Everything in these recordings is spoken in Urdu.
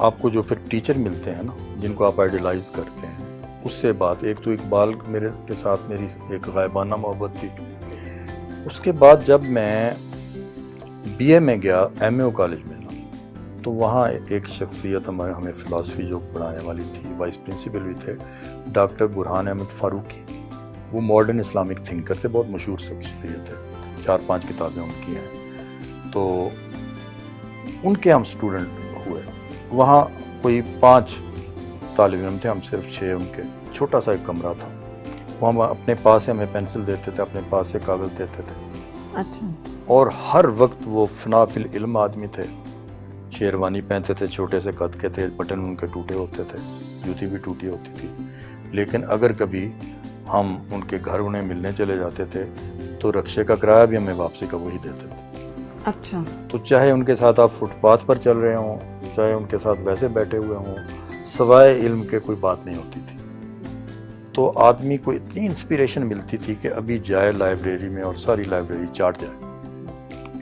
آپ کو جو پھر ٹیچر ملتے ہیں نا جن کو آپ آئیڈیلائز کرتے ہیں، اس سے بات ایک تو اقبال میرے کے ساتھ میری ایک غائبانہ محبت تھی. اس کے بعد جب میں بی اے میں گیا ایم اے او کالج میں نا، تو وہاں ایک شخصیت ہمیں فلاسفی جو پڑھانے والی تھی، وائس پرنسپل بھی تھے، ڈاکٹر برہان احمد فاروقی. وہ ماڈرن اسلامک تھنکر تھے، بہت مشہور شخصیت ہے، 4-5 کتابیں ان کی ہیں. تو ان کے ہم اسٹوڈنٹ ہوئے. وہاں کوئی 5 طالب علم تھے، ہم صرف 6. ان کے چھوٹا سا ایک کمرہ تھا. وہ ہم اپنے پاس سے ہمیں پینسل دیتے تھے، اپنے پاس سے کاغذ دیتے تھے. اچھا. اور ہر وقت وہ فنا فی العلم آدمی تھے. شیروانی پہنتے تھے، چھوٹے سے قد کے تھے، بٹن ان کے ٹوٹے ہوتے تھے، جوتی بھی ٹوٹی ہوتی تھی. لیکن اگر کبھی ہم ان کے گھر انہیں ملنے چلے جاتے تھے تو رکشے کا کرایہ بھی ہمیں واپسی کا وہی دیتے تھے. اچھا. تو چاہے ان کے ساتھ آپ فٹ پاتھ پر چل رہے ہوں، چاہے ان کے ساتھ ویسے بیٹھے ہوئے ہوں، سوائے علم کے کوئی بات نہیں ہوتی تھی. تو آدمی کو اتنی انسپیریشن ملتی تھی کہ ابھی جائے لائبریری میں اور ساری لائبریری چاٹ جائے.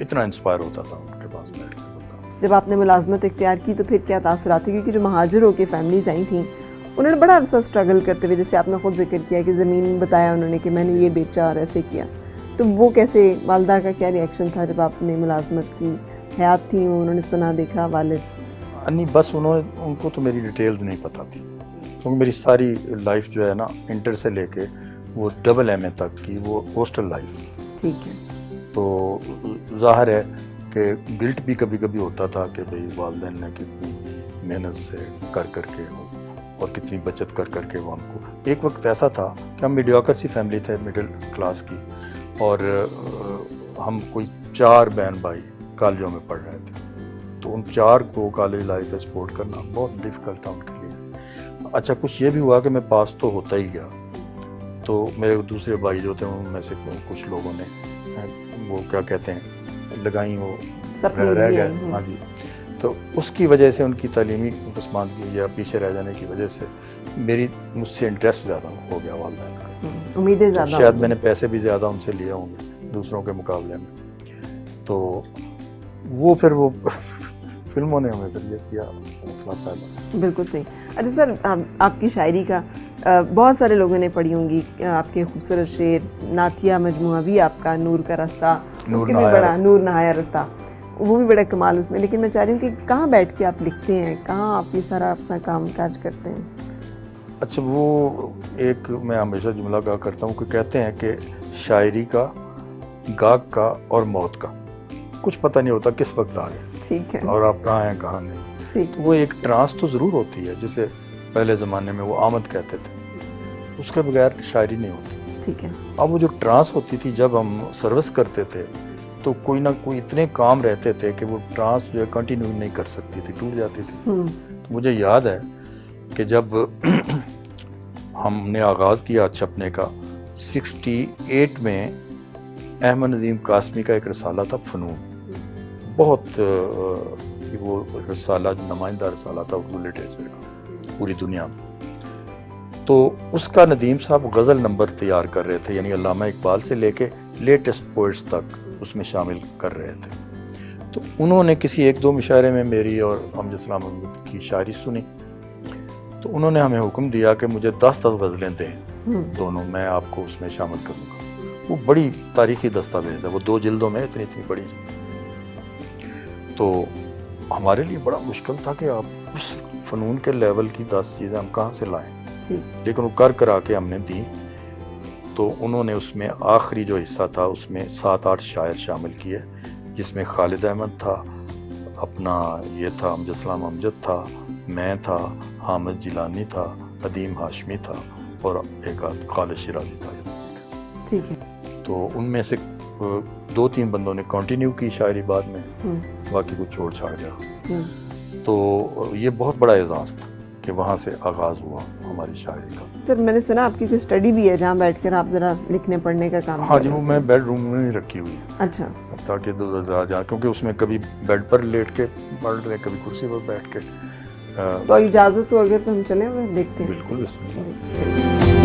اتنا انسپائر ہوتا تھا ان کے پاس بیٹھ کے بندہ. جب آپ نے ملازمت اختیار کی تو پھر کیا تاثرات تھے؟ کیونکہ جو مہاجروں کے فیملیز آئی تھیں انہوں نے بڑا عرصہ اسٹرگل کرتے ہوئے، جیسے آپ نے خود ذکر کیا کہ زمین بتایا انہوں نے کہ میں نے یہ بیچا اور ایسے کیا، تو وہ کیسے، والدہ کا کیا ریئیکشن تھا جب آپ نے ملازمت کی؟ حیات تھی وہ، انہوں نے سنا دیکھا؟ والد نہیں، بس ان کو تو میری ڈیٹیلز نہیں پتہ تھی، کیونکہ میری ساری لائف جو ہے نا انٹر سے لے کے وہ ڈبل ایم اے تک کی وہ ہاسٹل لائف. ٹھیک ہے. تو ظاہر ہے کہ گلٹ بھی کبھی کبھی ہوتا تھا کہ بھئی والدین نے کتنی محنت سے کر کے اور کتنی بچت کر کے وہ ہم کو. ایک وقت ایسا تھا کہ ہم میڈیوکر سی فیملی تھے، مڈل کلاس کی، اور ہم کوئی 4 بہن بھائی کالجوں میں پڑھ رہے تھے. تو ان 4 کو کالج لائف میں سپورٹ کرنا بہت ڈیفیکلٹ تھا ان کے لیے. اچھا، کچھ یہ بھی ہوا کہ میں پاس تو ہوتا ہی گیا. تو میرے دوسرے بھائی جو تھے ان میں سے کچھ لوگوں نے وہ کیا کہتے ہیں لگائیں، وہ رہ گئے. ہاں جی. تو اس کی وجہ سے ان کی تعلیمی پسماندگی یا پیچھے رہ جانے کی وجہ سے مجھ سے انٹرسٹ زیادہ ہو گیا والدین کا. امیدیں زیادہ، شاید میں نے پیسے بھی زیادہ ان سے لیے ہوں گے دوسروں کے مقابلے میں. تو وہ فلموں نے ہمیں پھر یہ کیا مسئلہ پیدا. بالکل صحیح. اچھا سر، آپ کی شاعری کا بہت سارے لوگوں نے پڑھی ہوں گی، آپ کے خوبصورت شعر، نعتیہ مجموعہ بھی آپ کا، نور کا رستہ، اس کے بھی بڑا نور نہایا رستہ، وہ بھی بڑا کمال اس میں. لیکن میں چاہ رہی ہوں کہ کہاں بیٹھ کے آپ لکھتے ہیں، کہاں آپ یہ سارا اپنا کام کاج کرتے ہیں؟ اچھا، وہ ایک میں ہمیشہ جملہ کہا کرتا ہوں کہ کہتے ہیں کہ شاعری کا، گاگ کا اور موت کا کچھ پتہ نہیں ہوتا کس وقت آ جائے. ٹھیک ہے. اور آپ کہاں ہیں کہاں نہیں. تو وہ ایک ٹرانس تو ضرور ہوتی ہے، جسے پہلے زمانے میں وہ آمد کہتے تھے، اس کے بغیر شاعری نہیں ہوتی. ٹھیک ہے. اب وہ جو ٹرانس ہوتی تھی جب ہم سروس کرتے تھے تو کوئی نہ کوئی اتنے کام رہتے تھے کہ وہ ٹرانس جو ہے کنٹینیو نہیں کر سکتی تھی، ٹوٹ جاتی تھی. تو مجھے یاد ہے کہ جب ہم نے آغاز کیا چھپنے کا 68 میں، احمد ندیم قاسمی کا ایک رسالہ تھا فنون، بہت وہ رسالہ نمائندہ رسالہ تھا اردو لٹریچر کا پوری دنیا میں. تو اس کا ندیم صاحب غزل نمبر تیار کر رہے تھے، یعنی علامہ اقبال سے لے کے لیٹسٹ پوئٹس تک اس میں شامل کر رہے تھے. تو انہوں نے کسی 1-2 مشاعرے میں میری اور امجد سلام احمد کی شاعری سنی. تو انہوں نے ہمیں حکم دیا کہ مجھے 10 غزلیں دیں دونوں، میں آپ کو اس میں شامل کروں گا. وہ بڑی تاریخی دستاویز ہے، وہ 2 جلدوں میں اتنی بڑی. تو ہمارے لیے بڑا مشکل تھا کہ آپ اس فنون کے لیول کی 10 چیزیں ہم کہاں سے لائیں. لیکن وہ کرا کے ہم نے دی. تو انہوں نے اس میں آخری جو حصہ تھا اس میں 7-8 شاعر شامل کیے، جس میں خالد احمد تھا، اپنا یہ تھا امجد سلام امجد تھا، میں تھا، حامد جیلانی تھا، عدیم ہاشمی تھا، اور ایک خالد شیرازی تھا. اس طریقے سے ٹھیک ہے. تو ان میں سے 2-3 بندوں نے کنٹینیو کی شاعری بعد میں، باقی کو چھوڑ چھاڑ گیا. تو یہ بہت بڑا اعزاز تھا کہ وہاں سے آغاز ہوا ہماری شاعری کا. سر میں نے سنا آپ کی کوئی اسٹڈی بھی ہے جہاں بیٹھ کر آپ ذرا لکھنے پڑھنے کا کام؟ ہاں جی، وہ میں بیڈ روم میں رکھی ہوئی ہے. اچھا. تاکہ کیونکہ اس میں کبھی بیڈ پر لیٹ کے پڑھ رہے، کبھی کرسی پر بیٹھ کے. تو اجازت ہو اگر تو ہم چلیں ہوئے دیکھتے ہیں. بالکل، بسم اللہ.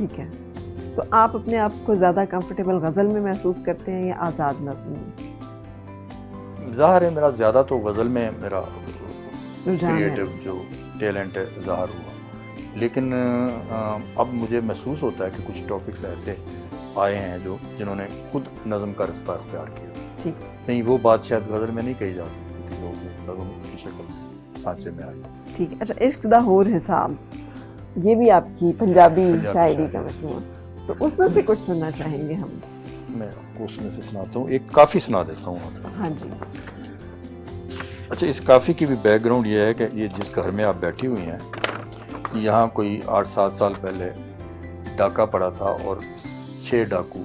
ٹھیک ہے. تو آپ اپنے آپ کو زیادہ کمفرٹیبل غزل میں محسوس کرتے ہیں یا آزاد نظم میں؟ ظاہر ہے میرا زیادہ تو غزل میں میرا رجحان ہے. کریٹو جو ٹیلنٹ ہے ظاہر ہوا، لیکن اب مجھے محسوس ہوتا ہے کہ کچھ ٹاپکس ایسے آئے ہیں جنہوں نے خود نظم کا رستہ اختیار کیا. ٹھیک. نہیں وہ بات شاید غزل میں نہیں کہی جا سکتی تھی جو نظم کی شکل میں سانچے میں آئی. ٹھیک ہے. اچھا، عشق دا ہور حساب یہ بھی آپ کی پنجابی شاعری کا مجموعہ، تو اس میں سے کچھ سننا چاہیں گے ہم؟ میں آپ کو اس میں سے سناتا ہوں، ایک کافی سنا دیتا ہوں. ہاں جی. اچھا، اس کافی کی بھی بیک گراؤنڈ یہ ہے کہ یہ جس گھر میں آپ بیٹھی ہوئی ہیں یہاں کوئی 8-7 سال پہلے ڈاکہ پڑا تھا اور 6 ڈاکو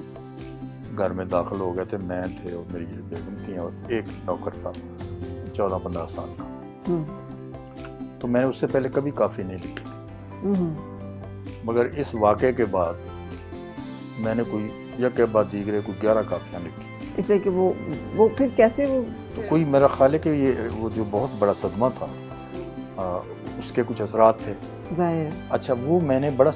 گھر میں داخل ہو گئے تھے. میں تھے اور میری یہ بیگم تھیں اور ایک نوکر تھا 14-15 سال کا. تو میں نے اس سے پہلے کبھی کافی نہیں لکھی تھی، مگر اس واقعے کے بعد میں نے کوئی یک بعد دیگرے کوئی 11 کافیاں لکھی. اسے کہ وہ پھر کیسے وہ تو کوئی میرا خیال ہے کہ یہ وہ جو بہت بڑا صدمہ تھا اس کے کچھ اثرات تھے ظاہر. اچھا، وہ میں نے بڑا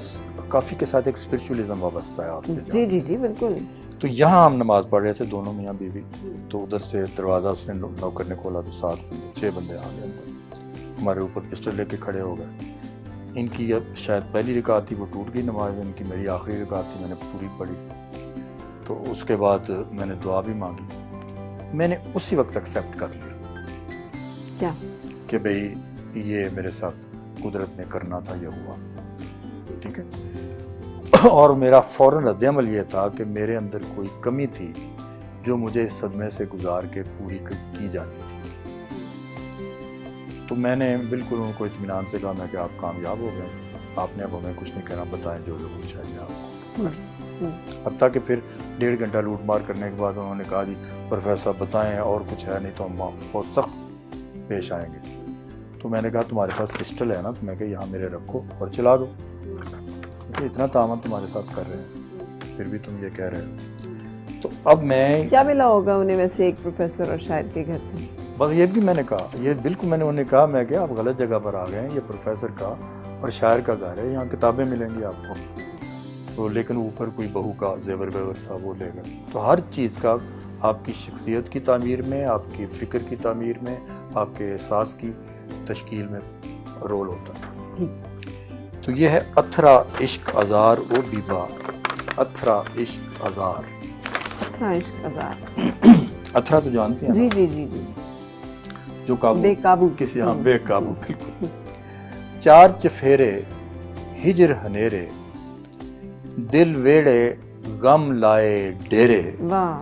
کافی کے ساتھ ایک اسپرچولیزم وابستہ ہے آپ کے. جی جی جی بالکل. تو یہاں ہم نماز پڑھ رہے تھے دونوں میاں بیوی، تو ادھر سے دروازہ اس نے نوکر نے کھولا تو 6 بندے آ گئے اندر، ہمارے اوپر پسٹل لے کے کھڑے ہو گئے. ان کی اب شاید پہلی رکعت تھی، وہ ٹوٹ گئی نماز. ان کی میری آخری رکعت تھی، میں نے پوری پڑھی. تو اس کے بعد میں نے دعا بھی مانگی. میں نے اسی وقت ایکسیپٹ کر لیا کیا کہ بھئی یہ میرے ساتھ قدرت نے کرنا تھا، یہ ہوا. ٹھیک ہے. اور میرا فوراً رد عمل یہ تھا کہ میرے اندر کوئی کمی تھی جو مجھے اس صدمے سے گزار کے پوری کی جانی تھی. تو میں نے بالکل ان کو اطمینان سے کہا، میں کہ آپ کامیاب ہو گئے، آپ نے اب ہمیں کچھ نہیں کہنا، بتائیں جو کچھ چاہیے آپ کو. حتیٰ کہ پھر 1.5 گھنٹہ لوٹ مار کرنے کے بعد انہوں نے کہا جی پروفیسر صاحب بتائیں اور کچھ ہے نہیں تو ہم بہت سخت پیش آئیں گے. تو میں نے کہا تمہارے پاس پسٹل ہے نا، تو میں کہ یہاں میرے رکھو اور چلا دو. اتنا تعاون تمہارے ساتھ کر رہے ہیں پھر بھی تم یہ کہہ رہے ہو. تو اب میں کیا ملا ہوگا انہیں ویسے ایک پروفیسر اور شاعر کے گھر سے؟ بس یہ بھی میں نے کہا، یہ بالکل میں نے انہیں کہا، میں کہ آپ غلط جگہ پر آ گئے ہیں، یہ پروفیسر کا اور شاعر کا گھر ہے، یہاں کتابیں ملیں گی آپ کو. تو لیکن اوپر کوئی بہو کا زیور بیور تھا، وہ لے گئے. تو ہر چیز کا آپ کی شخصیت کی تعمیر میں، آپ کی فکر کی تعمیر میں، آپ کے احساس کی تشکیل میں رول ہوتا ہے. جی. تو یہ ہے اتھرا عشق ازار او بیبا. اتھرا عشق ازار. اتھرا عشق ازار. اتھرا تو جانتے ہیں جی جی جی جی. جو قابو بے قابو کسی، ہاں بے قابو. بالکل. 4 چفیرے ہجر ہنیرے، دل ویڑے غم لائے ڈیرے. واہ.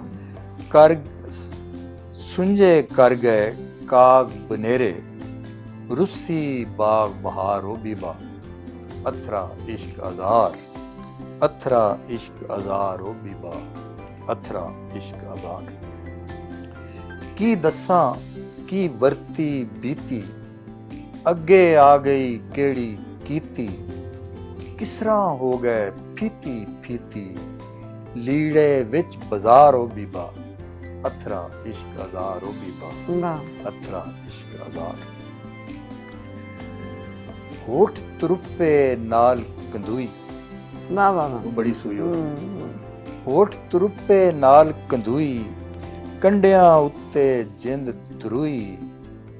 کر سنجے کر گئے کاغ بنیرے، رسی باغ بہار و بیبا. اتھرا عشق ازار. اتھرا عشق ازار و بیبا. اتھرا عشق ازار. کی دساں کی ورتی بیتی، اگے آ گئی کیڑی کیتی. کس طرح ہو گئے پھیتی پھیتی، لیڑے وچ بازار و بیبا. اتھرا عشق ازار و بیبا. واہ. اتھرا عشق ازار. ہوٹ ترپے نال کندوئی. واہ واہ واہ. وہ بڑی سوئی ہوتی. ہوٹ ترپے نال کندوئی، کنڈیاں اتے جند تروئی.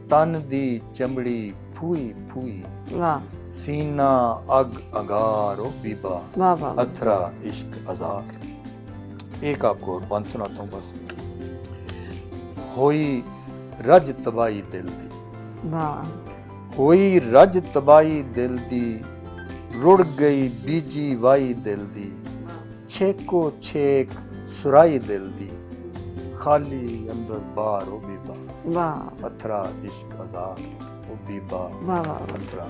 تن دی چمڑی پھوئی پھوئی، واہ. سینہ اگ اگار و بیبا. واہ واہ. اتھرا عشق ازار. ایک آپ کو اور بند سناتا ہوں بس. ہوئی رج تباہی دل دی. واہ. ہوئی رج تباہی دل دی، رڑ گئی بیجی وائی دل دی. چھیکو چھیک سرائی دل دی، خالی اندر بار و بیبا. واہ. اتھرا عشق ازار و بیبا. واہ واہ. اتھرا.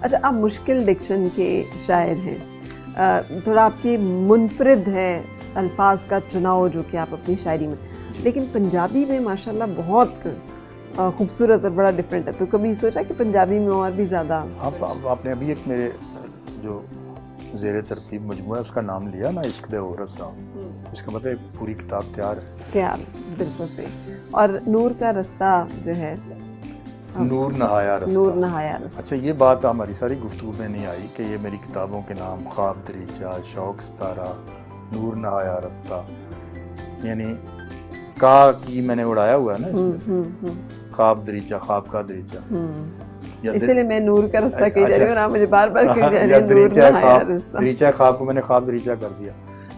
اچھا، آپ مشکل ڈکشن کے شاعر ہیں، تھوڑا آپ کی منفرد ہے الفاظ کا چناؤ جو کہ آپ اپنی شاعری میں، لیکن پنجابی میں ماشاءاللہ بہت خوبصورت اور بڑا ڈفرینٹ ہے. تو کبھی سوچا کہ پنجابی میں اور بھی زیادہ؟ آپ نے ابھی ایک میرے جو زیر ترتیب مجموعہ اس کا نام لیا نا، عشق دے عورت صاحب، اس کا مطلب پوری کتاب تیار ہے. تیار. بالکل صحیح. اور نور کا رستہ جو ہے نور نہایا رستہ. نور نہایا رستہ. اچھا یہ بات ہماری ساری گفتگو میں نہیں آئی کہ یہ میری کتابوں کے نام خواب دریچہ، شوق ستارہ، نور نہایا رستہ، یعنی کا کی میں نے اڑایا ہوا ہے نا اس میں سے. خواب دریچہ، خواب کا دریچہ، اسی لیے میں نور کا رستہ کہی جا رہی ہوں اور آپ مجھے بار بار کہی جا رہی یا ہیں نور دریچہ نہایا خواب، رستہ. دریچہ خواب کو میں نے خواب دریچہ کر دیا.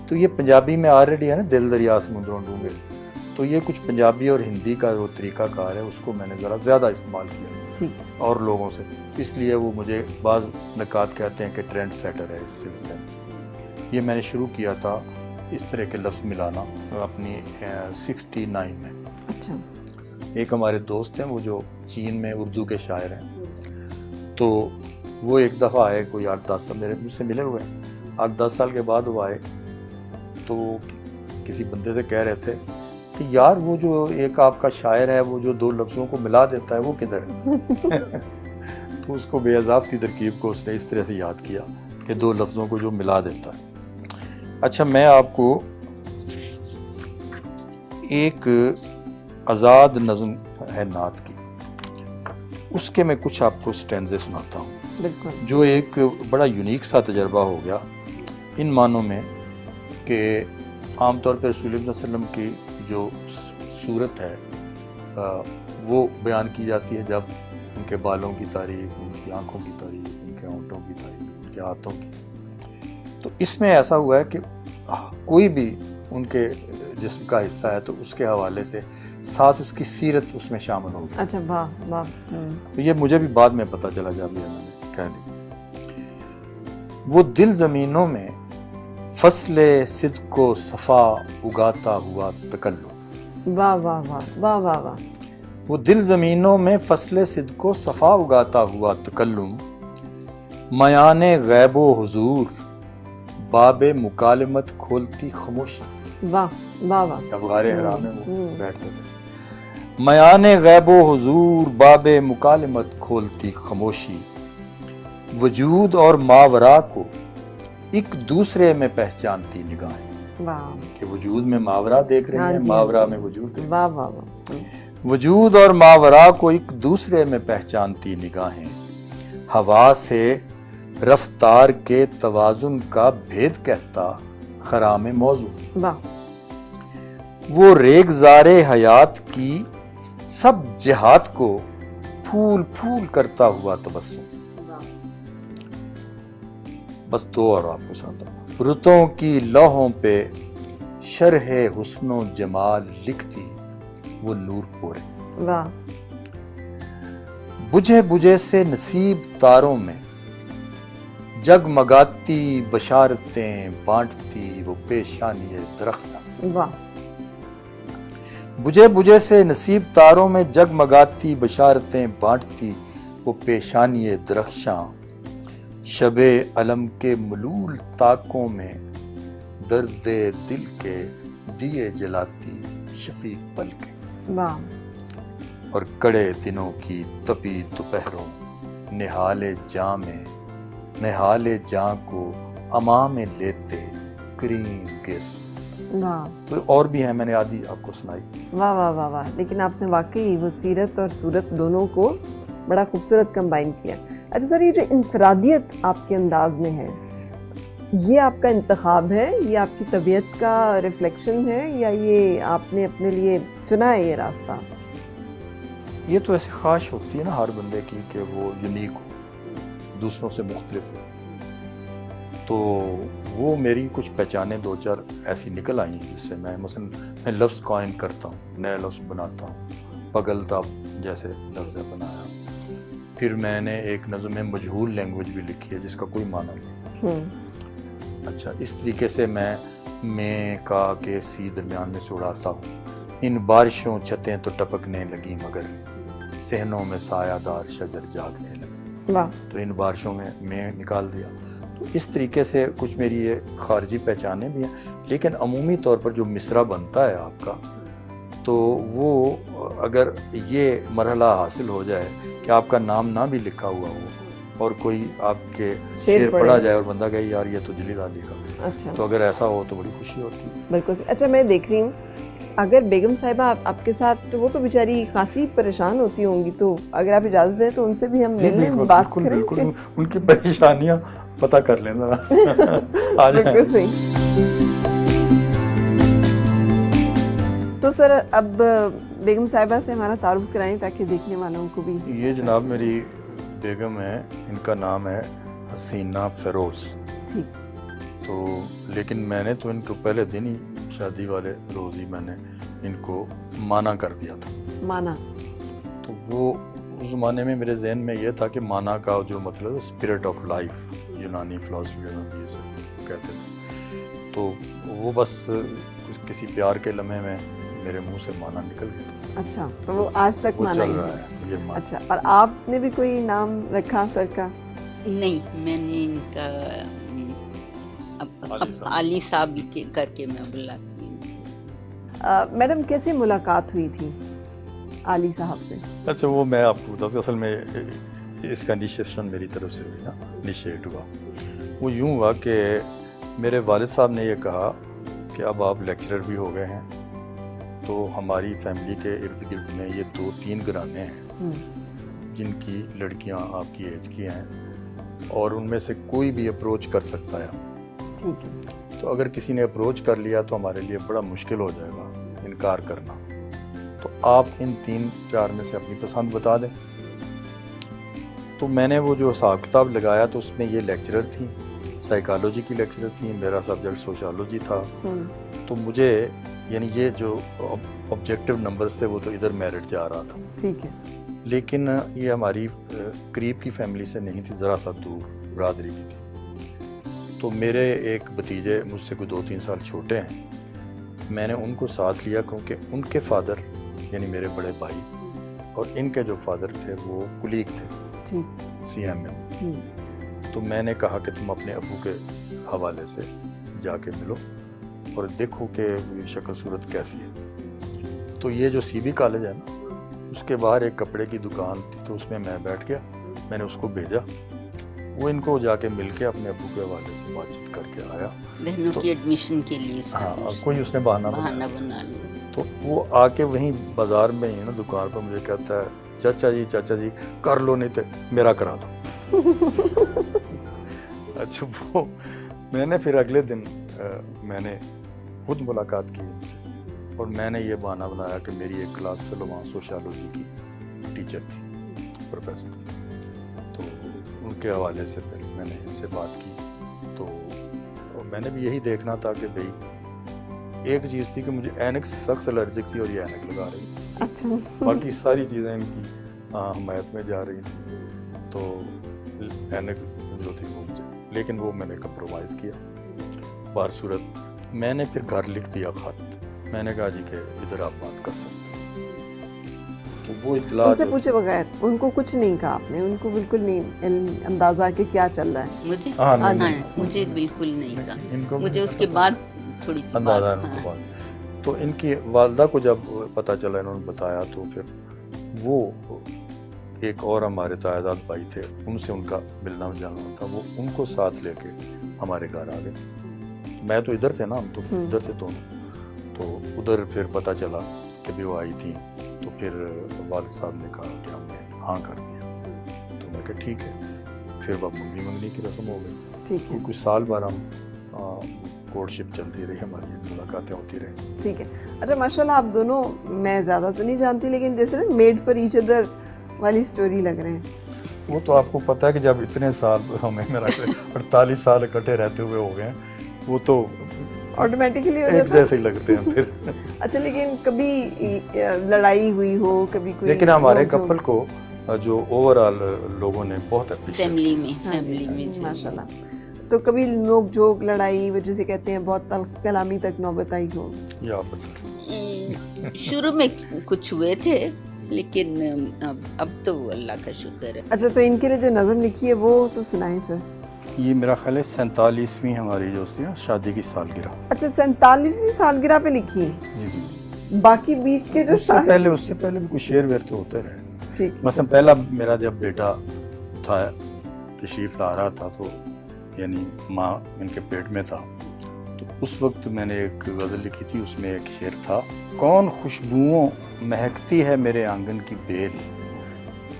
تو یہ پنجابی میں آلریڈی ہے نا دل دریا سمندروں ڈونگے، تو یہ کچھ پنجابی اور ہندی کا جو طریقہ کار ہے اس کو میں نے ذرا زیادہ استعمال کیا اور لوگوں سے، اس لیے وہ مجھے بعض نکات کہتے ہیں کہ ٹرینڈ سیٹر ہے اس سلسلے میں. یہ میں نے شروع کیا تھا اس طرح کے لفظ ملانا اپنی 69 میں. اچھا. ایک ہمارے دوست ہیں وہ جو چین میں اردو کے شاعر ہیں، تو وہ ایک دفعہ آئے، کوئی 8-10 سال مجھ سے ملے ہوئے ہیں. 8-10 سال کے بعد وہ آئے تو کسی بندے سے کہہ رہے تھے کہ یار وہ جو ایک آپ کا شاعر ہے وہ جو 2 لفظوں کو ملا دیتا ہے وہ کدھر ہے؟ تو اس کو بے اضافتی ترکیب کو اس نے اس طرح سے یاد کیا کہ 2 لفظوں کو جو ملا دیتا ہے. اچھا میں آپ کو ایک آزاد نظم ہے نعت کی، اس کے میں کچھ آپ کو سٹینزے سناتا ہوں. بالکل. جو ایک بڑا یونیک سا تجربہ ہو گیا ان معنوں میں کہ عام طور پہ رسول اللہ صلی اللہ علیہ وسلم کی جو صورت ہے وہ بیان کی جاتی ہے جب ان کے بالوں کی تعریف، ان کی آنکھوں کی تعریف، ان کے ہونٹوں کی تعریف، ان کے ہاتھوں کی. تو اس میں ایسا ہوا ہے کہ کوئی بھی ان کے جسم کا حصہ ہے تو اس کے حوالے سے ساتھ اس کی سیرت اس میں شامل ہوگی. اچھا واہ واہ. تو یہ مجھے بھی بعد میں پتہ چلا جب یہ میں نے کہہ لی. وہ دل زمینوں میں فصل صدق و صفا اگاتا ہوا تکلم. واہ واہ واہ واہ واہ واہ. وہ دل زمینوں میں فصل صدق و صفا اگاتا ہوا تکلم، میان غیب و حضور باب مکالمت کھولتی خاموشی. واہ واہ واہ. جب غار حرا میں وہ بیٹھتے تھے، میان غیب و حضور باب مکالمت کھولتی خاموشی، وجود اور ماورا کو ایک دوسرے میں پہچانتی نگاہیں. کہ وجود میں ماورا دیکھ رہی ہیں، ماورا میں وجود دیکھ. واہ واہ واہ. وجود اور ماورا کو ایک دوسرے میں پہچانتی نگاہیں، ہوا سے رفتار کے توازن کا بھید کہتا خرام موضوع. واہ. وہ ریگزار حیات کی سب جہات کو پھول پھول کرتا ہوا تبسم. بس 2 اور آپ کو سناتا ہوں. رتوں کی لوحوں پہ شرح حسن و جمال لکھتی وہ نور پورے. واہ. بجھے بجھے سے نصیب تاروں میں جگمگاتی بشارتیں بانٹتی وہ پیشانی درختاں. واہ. بجھے بجھے سے نصیب تاروں میں جگمگاتی بشارتیں بانٹتی وہ پیشانی درخشاں، شب علم کے ملول طاقوں میں درد دل کے دیے جلاتی شفیق پل کے. واہ. اور کڑے دنوں کی تپی دوپہروں نہال جاں کو اماں میں لیتے کریم کے سو. واہ. تو اور بھی ہیں، میں نے آدھی آپ کو سنائی. واہ واہ واہ واہ. لیکن آپ نے واقعی وہ سیرت اور صورت دونوں کو بڑا خوبصورت کمبائن کیا. اچھا سر، یہ جو انفرادیت آپ کے انداز میں ہے، یہ آپ کا انتخاب ہے، یہ آپ کی طبیعت کا ریفلیکشن ہے، یا یہ آپ نے اپنے لیے چنا ہے یہ راستہ؟ یہ تو ایسی خواہش ہوتی ہے نا ہر بندے کی کہ وہ یونیک ہو، دوسروں سے مختلف ہو. تو وہ میری کچھ پہچانیں 2-4 ایسی نکل آئیں جس سے میں میں لفظ قائم کرتا ہوں، نئے لفظ بناتا ہوں. پگلتا جیسے لفظ ہے بنایا. پھر میں نے ایک نظم مجہول لینگویج بھی لکھی ہے جس کا کوئی معنی نہیں. اچھا اس طریقے سے میں کا کے سی درمیان میں سے اڑاتا ہوں. ان بارشوں چھتیں تو ٹپکنے لگی مگر صحنوں میں سایہ دار شجر جاگنے لگے. واہ. تو ان بارشوں میں نکال دیا. تو اس طریقے سے کچھ میری یہ خارجی پہچانیں بھی ہیں. لیکن عمومی طور پر جو مصرع بنتا ہے آپ کا، تو وہ اگر یہ مرحلہ حاصل ہو جائے کہ آپ کا نام نہ بھی لکھا ہوا ہو اور کوئی آپ کے شعر پڑھا جائے اور بندہ کہے یار یہ تو جلیل علی کا، اچھا، تو اگر ایسا ہو تو بڑی خوشی ہوتی ہے. بالکل. اچھا میں دیکھ رہی ہوں اگر بیگم صاحبہ آپ کے ساتھ تو وہ تو بیچاری خاصی پریشان ہوتی ہوں گی, تو اگر آپ اجازت دیں تو ان سے بھی ہم ملیں, بات کریں. بالکل ان کی پریشانیاں پتہ کر لیں ذرا. آ جائیں. بالکل صحیح. تو سر اب بیگم صاحبہ سے ہمارا تعارف کرائیں تاکہ دیکھنے والوں کو بھی. یہ جناب میری بیگم ہے, ان کا نام ہے حسینہ فیروز. ٹھیک. تو لیکن میں نے تو ان کو پہلے دن ہی شادی والے روز ہی میں نے ان کو مانا کر دیا تھا. مانا تو وہ اس زمانے میں میرے ذہن میں یہ تھا کہ مانا کا جو مطلب ہے اسپرٹ آف لائف, یونانی فلاسفی میں یہ سب کہتے تھے. تو وہ بس کسی پیار کے لمحے میں میرے منہ سے مانا نکل گیا. اچھا, تو وہ آج تک وہ مانا چل ہی رہا ہے. ہے یہ مانا. اچھا, اور آپ نے بھی کوئی نام رکھا سر کا؟ نہیں, میں نے ان کا علی صاحب کر کے میں بلاتی ہوں. میڈم کیسے ملاقات ہوئی تھی علی صاحب سے؟ اچھا, وہ میں آپ کو بتاتا ہوں. اصل میں اس کا انیشیشن میری طرف سے ہوئی نا, انیشیٹ ہوا. وہ یوں ہوا کہ میرے والد صاحب نے یہ کہا کہ اب آپ لیکچرر بھی ہو گئے ہیں, تو ہماری فیملی کے ارد گرد میں یہ 2-3 گھرانے ہیں جن کی لڑکیاں آپ کی ایج کی ہیں, اور ان میں سے کوئی بھی اپروچ کر سکتا ہے ہمیں. ٹھیک ہے. تو اگر کسی نے اپروچ کر لیا تو ہمارے لیے بڑا مشکل ہو جائے گا انکار کرنا. تو آپ ان 3-4 میں سے اپنی پسند بتا دیں. تو میں نے وہ جو حساب کتاب لگایا تو اس میں یہ لیکچرر تھیں, سائیکالوجی کی لیکچرر تھیں, میرا سبجیکٹ سوشالوجی تھا. تو مجھے یعنی یہ جو آبجیکٹیو نمبرز تھے وہ تو ادھر میرٹ جا رہا تھا. ٹھیک ہے. لیکن یہ ہماری قریب کی فیملی سے نہیں تھی, ذرا سا دور برادری کی تھی. تو میرے ایک بھتیجے مجھ سے کوئی 2-3 سال چھوٹے ہیں, میں نے ان کو ساتھ لیا کیونکہ ان کے فادر یعنی میرے بڑے بھائی اور ان کے جو فادر تھے وہ کلیگ تھے سی ایم میں. تو میں نے کہا کہ تم اپنے ابو کے حوالے سے جا کے ملو اور دیکھو کہ شکل صورت کیسی ہے. تو یہ جو سی بی کالج ہے نا, اس کے باہر ایک کپڑے کی دکان تھی, تو اس میں بیٹھ گیا, میں نے اس کو بھیجا. وہ ان کو جا کے مل کے اپنے ابو کے حوالے سے بات چیت کر کے آیا. بہنوں کی ایڈمیشن کے لیے ہاں, کوئی اس نے بہانہ بنا لیا. تو وہ آ کے وہیں بازار میں ہی نا دکان پر مجھے کہتا ہے, چاچا جی کر لو نہیں تو میرا کرا دو. اچھا, وہ میں نے پھر اگلے دن میں نے خود ملاقات کی ان سے, اور میں نے یہ بہانہ بنایا کہ میری ایک کلاس فیلو وہاں سوشالوجی کی ٹیچر تھی, پروفیسر تھی. تو ان کے حوالے سے پھر میں نے ان سے بات کی. تو میں نے بھی یہی دیکھنا تھا کہ بھئی ایک چیز تھی کہ مجھے اینک سے سخت الرجک تھی اور یہ اینک لگا رہی تھی. اچھا. باقی ساری چیزیں ان کی حمایت میں جا رہی تھی. تو اینک جو تھی وہ مجھے, لیکن وہ میں نے کمپرومائز کیا. بہر صورت میں نے پھر گھر لکھ دیا خط, میں نے کہا جی کہ ادھر آپ بات کر سکتے ہیں. تو وہ اطلاع ان سے پوچھے بغیر ان کو کچھ نہیں کہا آپ نے, ان کو بالکل نہیں علم اندازہ کہ کیا چل رہا ہے؟ مجھے ہاں, مجھے بالکل نہیں کہا. ان کو مجھے اس کے بعد تھوڑی سی اندازہ ان کو بات. تو ان کی والدہ کو جب پتہ چلا, انہوں نے بتایا, تو پھر وہ ایک اور ہمارے تائیداد بھائی تھے, ان سے ان کا ملنا جلنا تھا, وہ ان کو ساتھ لے کے ہمارے گھر آ گئے. میں تو ادھر تھے نا, ہم تو ادھر تھے دونوں. تو ادھر پھر پتہ چلا کہ بھی وہ آئی تھیں. تو پھر والد صاحب نے کہا کہ ہم نے ہاں کر دیا. تو میں کہا ٹھیک ہے. پھر وہ منگنی کی رسم ہو گئی. ٹھیک ہے. کچھ سال بعد ہم کورٹ شپ چلتی رہی, ہماری ملاقاتیں ہوتی رہیں. ٹھیک ہے. اچھا, ماشاء اللہ آپ دونوں, میں زیادہ تو نہیں جانتی, لیکن جیسے نا میڈ فار ایچ ادر والی سٹوری لگ رہے ہیں. وہ تو آپ کو پتہ ہے کہ جب اتنے سال ہمیں میرا 48 سال اکٹھے رہتے ہوئے ہو گئے ہیں, وہ تو آٹومیٹیکلی ایک جیسے ہی لگتے ہیں پھر. اچھا, لیکن کبھی لڑائی ہوئی ہو, کبھی کوئی, لیکن ہمارے کپل کو جو اوور آل لوگوں نے بہت اپریشیٹ فیملی میں ماشاء اللہ. تو کبھی نوک جھوک, لڑائی, وہ جسے کہتے ہیں بہت تلخ کلامی تک نوبت آئی ہو؟ یہ آپ بتائیں. شروع میں کچھ ہوئے تھے, لیکن اب تو اللہ کا شکر ہے. اچھا, تو ان کے لیے جو نظم لکھی ہے وہ تو سنائیں سر. یہ میرا خیال ہے 47ویں ہماری جو تھی نا شادی کی سالگرہ. اچھا, 47ویں سالگرہ پہ لکھی ہے؟ جی جی. باقی بیچ کے جو اس سے پہلے بھی کچھ شعر ویر تو ہوتے رہے. ٹھیک. مثلا پہلا میرا جب بیٹا تھا, تشریف لا رہا تھا, تو یعنی ماں ان کے پیٹ میں تھا, تو اس وقت میں نے ایک غزل لکھی تھی, اس میں ایک شعر تھا, کون خوشبوؤں مہکتی ہے میرے آنگن کی بیل,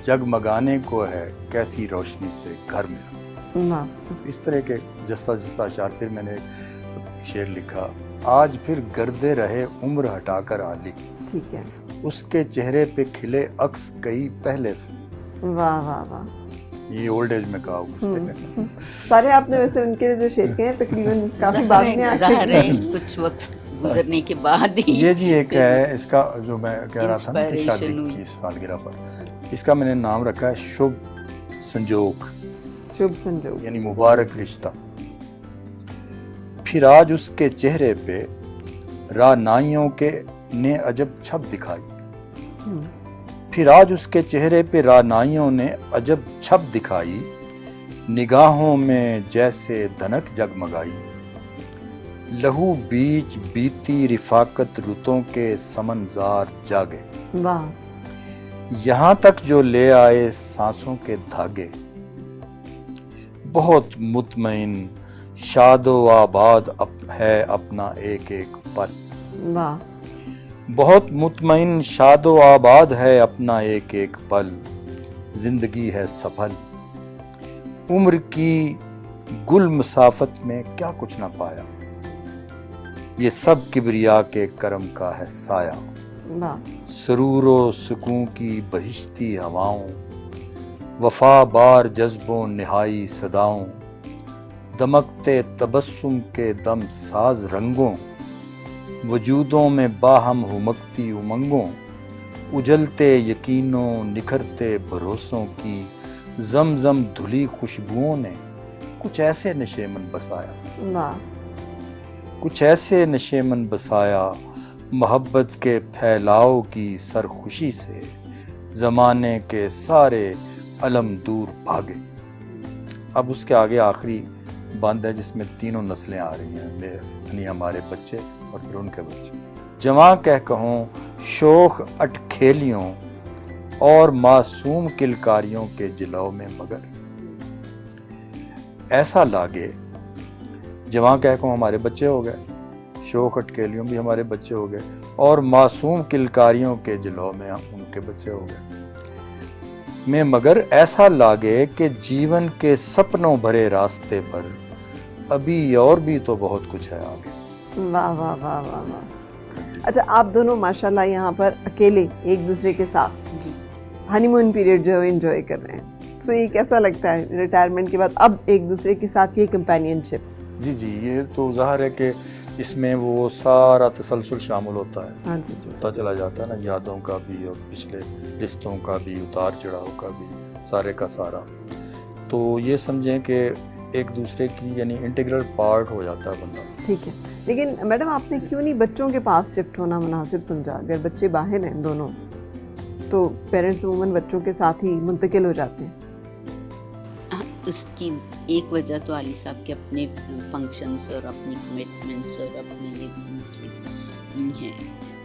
جگمگانے کو ہے کیسی روشنی سے گھر میرا. اس طرح کے جستا جستا اشعار. پھر میں نے ایک شعر لکھا, آج پھر گردے رہے عمر ہٹا کر عالی, ٹھیک ہے, اس کے چہرے پہ کھلے عکس کئی پہلے سے. واہ واہ واہ, یہ اولڈ ایج میں کہا کچھ. سارے آپ نے ویسے ان کے جو شعر کہے ہیں تقریباً کافی بعد میں ظاہر ہے کچھ وقت گزرنے کے بعد ہی. یہ جی ایک ہے اس کا جو میں کہہ رہا تھا نا کہ شادی کی سالگرہ پر, اس کا میں نے نام رکھا ہے شبھ سنجوگ, شبھ سنجوگ, یعنی مبارک رشتہ. پھر آج اس کے چہرے پہ رعنائیوں کے نے عجب چھپ دکھائی, پھر آج اس کے چہرے پہ رعنائیوں نے عجب چھپ دکھائی, نگاہوں میں جیسے دھنک جگمگائی, لہو بیچ بیتی رفاقت رتوں کے سمنزار جاگے, واہ, یہاں تک جو لے آئے سانسوں کے دھاگے, بہت مطمئن شاد و آباد ہے اپنا ایک ایک پل, واہ, بہت مطمئن شاد و آباد ہے اپنا ایک ایک پل, زندگی ہے سفل, عمر کی گل مسافت میں کیا کچھ نہ پایا, یہ سب کبریا کے کرم کا ہے سایہ, واہ, سرور و سکون کی بہشتی ہواؤں, وفا بار جذبوں نہائی صداؤں, دمکتے تبسم کے دم ساز رنگوں, وجودوں میں باہم ہمکتی امنگوں, اجلتے یقینوں نکھرتے بھروسوں کی زمزم دھلی خوشبوؤں نے کچھ ایسے نشیمن بسایا, واہ, کچھ ایسے نشیمن بسایا, محبت کے پھیلاؤ کی سرخوشی سے زمانے کے سارے علم دور بھاگے. اب اس کے آگے آخری بند ہے جس میں تینوں نسلیں آ رہی ہیں, یعنی ہمارے بچے اور پھر ان کے بچے. جواں کہہ کہوں شوخ اٹکھیلیوں اور معصوم کلکاریوں کے جلو میں مگر, ایسا لاگے جواں کہہ کہوں ہمارے بچے ہو گئے, شوخ اٹکھیلیوں بھی ہمارے بچے ہو گئے, اور معصوم کلکاریوں کے جلو میں ان کے بچے ہو گئے, میں مگر ایسا لاگے کہ جیون کے سپنوں بھرے راستے پر ابھی اور بھی تو بہت کچھ ہے آگے. واہ واہ واہ واہ واہ. اچھا, آپ دونوں ماشاءاللہ یہاں پر اکیلے ایک دوسرے کے ساتھ جی ہنی مون پیریڈ جو انجوائے کر رہے ہیں, تو یہ کیسا لگتا ہے ریٹائرمنٹ کے بعد اب ایک دوسرے کے ساتھ یہ کمپینین شپ؟ جی جی, یہ تو ظاہر ہے کہ اس میں وہ سارا تسلسل شامل ہوتا ہے, ہاں جی, ہوتا چلا جاتا ہے نا, یادوں کا بھی اور پچھلے رشتوں کا بھی, اتار چڑھاؤ کا بھی, سارے کا سارا. تو یہ سمجھیں کہ ایک دوسرے کی یعنی انٹیگرل پارٹ ہو جاتا ہے بندہ. ٹھیک ہے, لیکن میڈم آپ نے کیوں نہیں بچوں کے پاس شفٹ ہونا مناسب سمجھا؟ اگر بچے باہر ہیں دونوں تو پیرنٹس عموماً بچوں کے ساتھ ہی منتقل ہو جاتے ہیں. اس کی ایک وجہ تو علی صاحب کے اپنے فنکشنز اور اپنی کمٹمنٹس اور اپنے ہیں,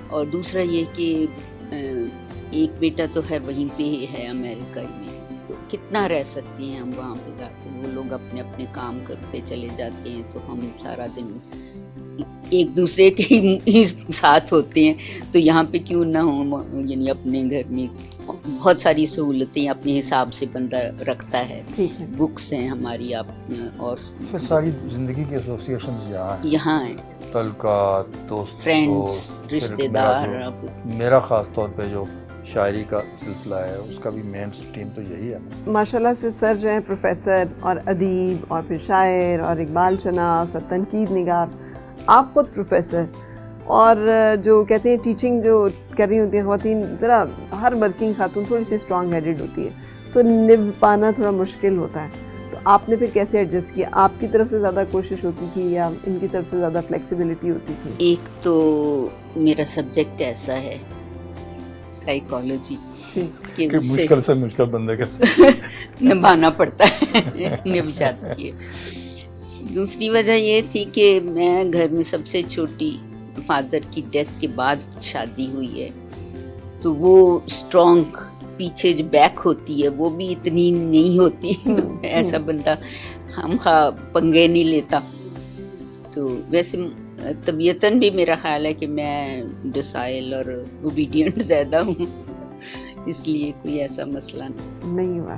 اور دوسرا یہ کہ ایک بیٹا تو خیر وہیں پہ ہی ہے امریکہ میں, تو کتنا رہ سکتے ہیں ہم وہاں پہ جا کے, وہ لوگ اپنے اپنے کام کرتے چلے جاتے ہیں, تو ہم سارا دن ایک دوسرے کے ہی ساتھ ہوتے ہیں. تو یہاں پہ کیوں نہ ہوں, یعنی اپنے گھر میں بہت ساری سہولتیں اپنے حساب سے بندہ رکھتا ہے, بکس ہیں ہماری اور ساری زندگی کی ایسوسیشنز یہاں ہیں, تعلقات, دوست, فرینڈس, رشتہ دار. میرا خاص طور پہ جو شاعری کا سلسلہ ہے اس کا بھی مین سٹریم تو یہی ہے. ماشاءاللہ سے سر جو ہیں پروفیسر اور ادیب اور پھر شاعر اور اقبال شناس اور تنقید نگار, آپ خود پروفیسر, اور جو کہتے ہیں ٹیچنگ جو کر رہی ہوتی ہیں خواتین, ذرا ہر ورکنگ خاتون تھوڑی سی اسٹرانگ ہیڈڈ ہوتی ہے, تو نبھ پانا تھوڑا مشکل ہوتا ہے. تو آپ نے پھر کیسے ایڈجسٹ کیا؟ آپ کی طرف سے زیادہ کوشش ہوتی تھی یا ان کی طرف سے زیادہ فلیکسیبلٹی ہوتی تھی؟ ایک تو میرا سبجیکٹ ایسا ہے سائیکالوجی کہ مشکل سے مشکل بندے کے نبھانا پڑتا ہے, نبھ جاتی ہے. دوسری وجہ یہ تھی کہ میں گھر میں سب سے چھوٹی, فادر کی ڈیتھ کے بعد شادی ہوئی ہے, تو وہ اسٹرانگ پیچھے جو بیک ہوتی ہے وہ بھی اتنی نہیں ہوتی, تو ایسا بندہ ہم پنگے نہیں لیتا. تو ویسے طبیعتاً بھی میرا خیال ہے کہ میں ڈسائل اور اوبیڈینٹ زیادہ ہوں، اس لیے کوئی ایسا مسئلہ نہیں ہوا.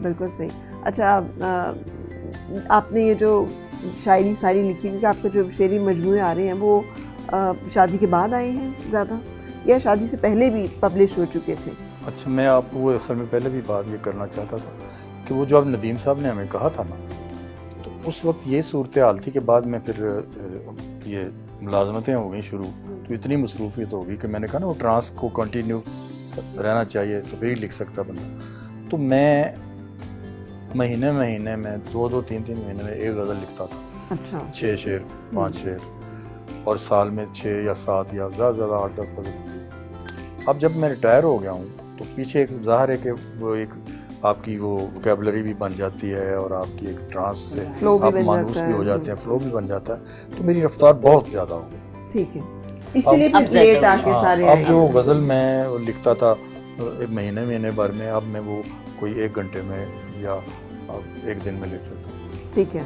بالکل صحیح. اچھا آپ نے یہ جو شاعری ساری لکھی، کیونکہ آپ کے جو شعری مجموعے آ رہے ہیں وہ شادی کے بعد آئے ہیں زیادہ یا شادی سے پہلے بھی پبلش ہو چکے تھے؟ اچھا، میں آپ کو وہ اصل میں پہلے بھی بات یہ کرنا چاہتا تھا کہ وہ جو اب ندیم صاحب نے ہمیں کہا تھا نا، تو اس وقت یہ صورتحال تھی کہ بعد میں پھر یہ ملازمتیں ہو گئیں شروع، تو اتنی مصروفیت ہو گئی کہ میں نے کہا نا وہ ٹرانس کو کنٹینیو رہنا چاہیے تو پھر ہی لکھ سکتا بندہ. تو میں مہینے میں 2-3 مہینے میں ایک غزل لکھتا تھا. اچھا. 6 شعر 5 شعر، اور سال میں 6 یا 7 یا زیادہ سے زیادہ 8-10 غزل. اب جب میں ریٹائر ہو گیا ہوں تو پیچھے ایک ظاہر ہے کہ وہ ایک آپ کی وہ ووکیبلری بھی بن جاتی ہے اور آپ کی ایک ٹرانس سے آپ مانوس بھی ہو جاتے ہیں، فلو بھی بن جاتا ہے، تو میری رفتار بہت زیادہ ہو گئی. ٹھیک ہے، اسی لیے پھر لیٹ آ کے سارے اب جو غزل میں لکھتا تھا مہینے بھر میں، اب میں وہ کوئی 1 گھنٹے میں یا 1 دن میں لکھ لیتا ہوں. ٹھیک ہے.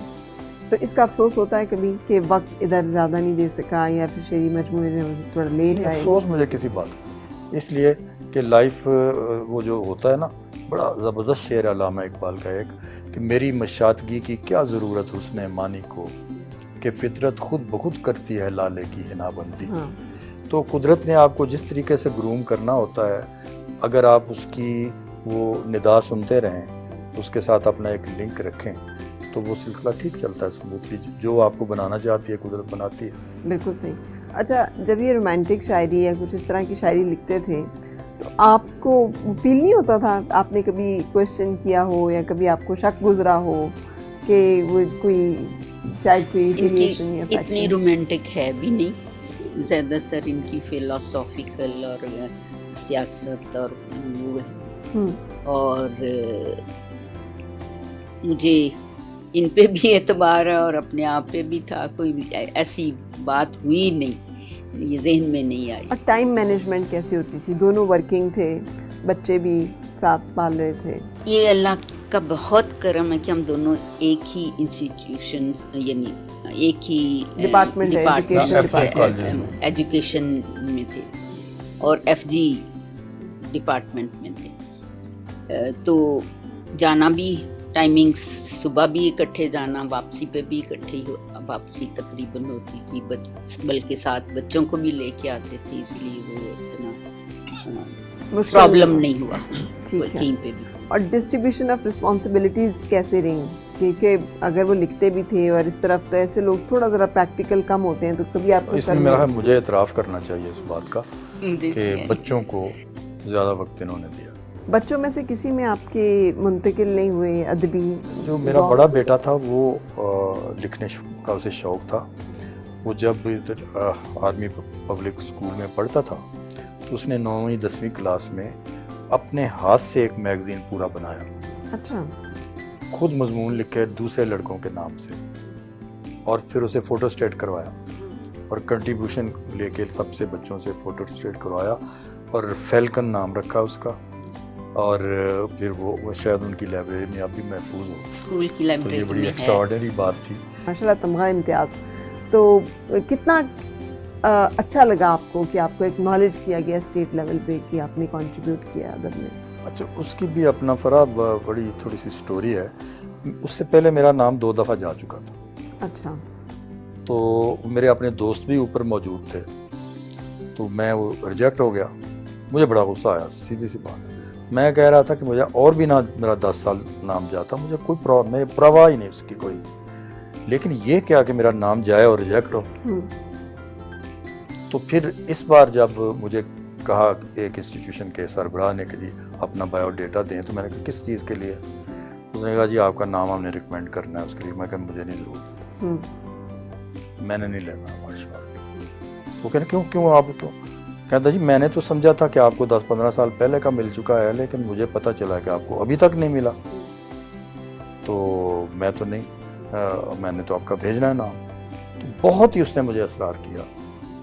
تو اس کا افسوس ہوتا ہے کبھی کہ وقت ادھر زیادہ نہیں دے سکا یا پھر شعری مجموعے میں تھوڑا لیٹ آئے؟ افسوس مجھے کسی بات کا، اس لیے کہ لائف وہ جو ہوتا ہے نا، بڑا زبردست شعر علامہ اقبال کا ایک کہ میری مشاطگی کی کیا ضرورت حسن مانی کو، کہ فطرت خود بخود کرتی ہے لالے کی حنا بندی. تو قدرت نے آپ کو جس طریقے سے گروم کرنا ہوتا ہے، اگر آپ اس کی وہ ندا سنتے رہیں، اس کے ساتھ اپنا ایک لنک رکھیں، تو وہ سلسلہ ٹھیک چلتا ہے سموتھلی. جو آپ کو بنانا چاہتی ہے قدرت بناتی ہے. بالکل صحیح. اچھا، جب یہ رومانٹک شاعری یا کچھ اس طرح کی شاعری لکھتے تھے تو آپ کو فیل نہیں ہوتا تھا، آپ نے کبھی کویشچن کیا ہو یا کبھی آپ کو شک گزرا ہو کہ وہ کوئی شاید کوئی افیلیشن یا اتنی رومانٹک ہے بھی نہیں، زیادہ تر ان کی فلاسافیکل اور سیاست اور وہ ہے، اور مجھے ان پہ بھی اعتبار ہے اور اپنے آپ پہ بھی تھا. کوئی بھی ایسی بات ہوئی نہیں، یہ ذہن میں نہیں آئی. اور ٹائم مینجمنٹ کیسی ہوتی تھی؟ دونوں ورکنگ تھے، بچے بھی ساتھ پال رہے تھے. یہ اللہ کا بہت کرم ہے کہ ہم دونوں ایک ہی انسٹیٹیوشن، یعنی ایک ہی ڈپارٹمنٹ ایجوکیشن میں تھے اور FG ڈپارٹمنٹ میں تھے. تو جانا بھی ٹائمنگ صبح بھی اکٹھے جانا، واپسی پہ بھی اکٹھے ہی واپسی تقریباً ہوتی تھی، بلکہ ساتھ بچوں کو بھی لے کے آتے تھے، اس لیے وہ اتنا پرابلم نہیں ہوا کہیں پہ بھی. اور ڈسٹریبیوشن آف رسپانسبلٹیز کیسے رہی؟ کیونکہ اگر وہ لکھتے بھی تھے اور اس طرف، تو ایسے لوگ تھوڑا ذرا پریکٹیکل کم ہوتے ہیں، تو کبھی آپ کو اس میں میرا مجھے اعتراف کرنا چاہیے اس بات کا کہ بچوں کو زیادہ وقت انہوں نے دیا. بچوں میں سے کسی میں آپ کے منتقل نہیں ہوئے ادبی؟ جو میرا بڑا بیٹا تھا وہ لکھنے کا اسے شوق تھا. وہ جب آرمی پبلک اسکول میں پڑھتا تھا تو اس نے 9ویں 10ویں کلاس میں اپنے ہاتھ سے ایک میگزین پورا بنایا. اچھا. خود مضمون لکھے دوسرے لڑکوں کے نام سے، اور پھر اسے فوٹو اسٹیٹ کروایا اور کنٹریبیوشن لے کے سب سے بچوں سے فوٹو اسٹیٹ کروایا اور فیلکن نام رکھا اس کا. اور پھر وہ شاید ان کی لائبریری میں اب بھی محفوظ ہو، اسکول کی لائبریری میں. یہ بڑی ایکسٹرا آرڈنری بات تھی. ماشاءاللہ تمغہ امتیاز. تو کتنا اچھا لگا آپ کو کہ آپ کو ایک نالج کیا گیا اسٹیٹ لیول پہ کہ آپ نے کنٹریبیوٹ کیا ادب میں؟ اچھا، اس کی بھی اپنا فرا بڑی تھوڑی سی سٹوری ہے. اس سے پہلے میرا نام 2 دفعہ جا چکا تھا. اچھا. تو میرے اپنے دوست بھی اوپر موجود تھے، تو میں وہ ریجیکٹ ہو گیا. مجھے بڑا غصہ آیا، سیدھی سی بات. میں کہہ رہا تھا کہ مجھے اور بھی نہ میرا 10 سال نام جاتا، مجھے کوئی میرے پرواہ ہی نہیں اس کی کوئی. لیکن یہ کیا کہ میرا نام جائے اور ریجیکٹ ہو. تو پھر اس بار جب مجھے کہا ایک انسٹیٹیوشن کے سربراہ نے کہ جی اپنا بایو ڈیٹا دیں، تو میں نے کہا کس چیز کے لیے؟ اس نے کہا جی آپ کا نام ہم نے ریکمینڈ کرنا ہے اس کے لیے. میں کہا مجھے نہیں ضرورت، میں نے نہیں لینا مارشل. وہ کہنا کیوں آپ کیوں؟ کہتا جی میں نے تو سمجھا تھا کہ آپ کو 10-15 سال پہلے کا مل چکا ہے، لیکن مجھے پتہ چلا کہ آپ کو ابھی تک نہیں ملا، تو میں تو نہیں، میں نے تو آپ کا بھیجنا ہے نام. تو بہت ہی اس نے مجھے اصرار کیا،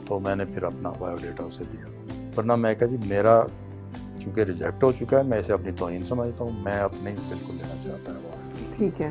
تو میں نے پھر اپنا بایو ڈیٹا اسے دیا. ورنہ میں کہا جی میرا چونکہ ریجیکٹ ہو چکا ہے، میں اسے اپنی توہین سمجھتا ہوں، میں اب نہیں بالکل لینا چاہتا ہے وہ. ٹھیک ہے.